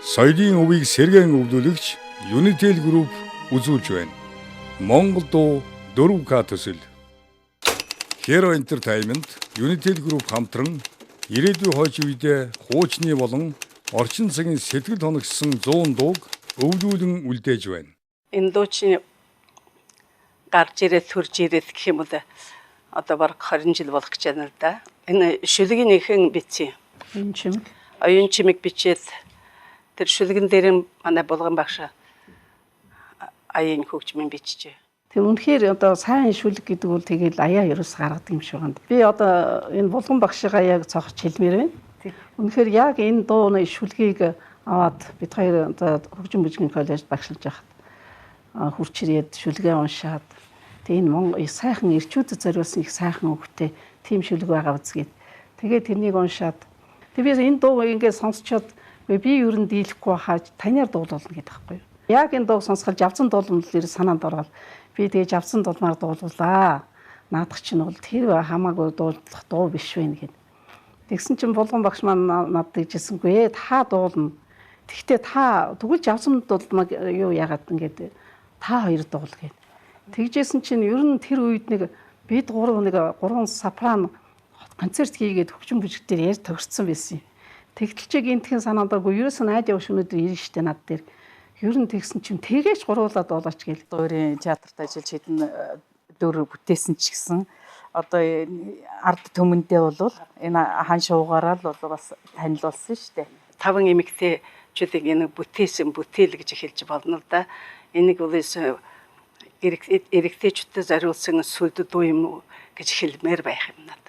Соёлын өвийг сэргээн өвлүүлэгч Unitel Group үзүүлж байна. Монгол дуу 4K төсөл. Hero Entertainment, Unitel Group хамтран ирээдүйн хойч үедээ хуучны болон орчин цагийн сэтгэл хоногссон 100 дууг өвлүүлэн үлдээж байна. Энэ дуучин гарч ирээд төрж ирээд гэх юм бол одоо бараг 20 жил болох гэж байна л да. Энэ шүлгийн нэхэн бичсэн. Оюун чимэг бичээд тэр шүлгэн дээр манай булган багш аяын хөгжмийн бичжээ. Тэг үнэхээр одоо сайн шүлэг гэдэг бол тэгэл аяа ерөөс гаргадаг юм шиг байна. Би одоо энэ булган багшигаа яг цогч хэлмээр байна. Үнэхээр яг энэ дууны шүлгийг аваад бид хоёр одоо хөгжим бүжгийн коллежид багшилж байхад хурч ирээд шүлгээ уншаад тэг энэ сайхан ирчүүдэд зориулсан их сайхан өгтэй тийм шүлэг байгаа үзгээд тэгээд тэрнийг уншаад тэг би энэ дууг ингээд сонсчоод би ер нь дийлэхгүй хаад таньяар дуулуулна гэдэг байхгүй юу. Яг энэ дууг сонсоход жавцан дуулмал санаанд ороод би тэгээ жавцан дуулмаар дуулуулаа. Наадах чинь бол тэр хамаагүй дуулах дуу биш вэ гэд. Тэгсэн чинь булган багш маань надад гэжсэнгүй та дуулна. Тэгтээ та тэгвэл жавцан дуулмаг юу яагаад ингээд та хоёр дуул гэд. Тэгжсэн чинь ер нь тэр үед нэг бид гурван сопрано концерт хийгээд хөгжим бүжиг дээр ярьж төгссөн байсан юм. Тэгтэлчиг энтхэн санаандаагүй ерөөс нь айд явш өнөдөр ирнэ штэ над дээр. Ер нь тэгсэн чинь тэгэж гуруулаад болооч гээл. Өөрийн театрт ажиллаж хэдэн дөр бүтээсэн ч гэсэн одоо ард түмэндээ бол энэ хан шуугаараа л бас танилцуулсан штэ. 5 эмэгтэйчүүдийг энэ бүтээсэн бүтээл гэж хэлж болно л да. Энийг бол эрэгтэйчүүдэд зориулсан сүлд дуу юм уу гэж хэлмээр байх юм надад.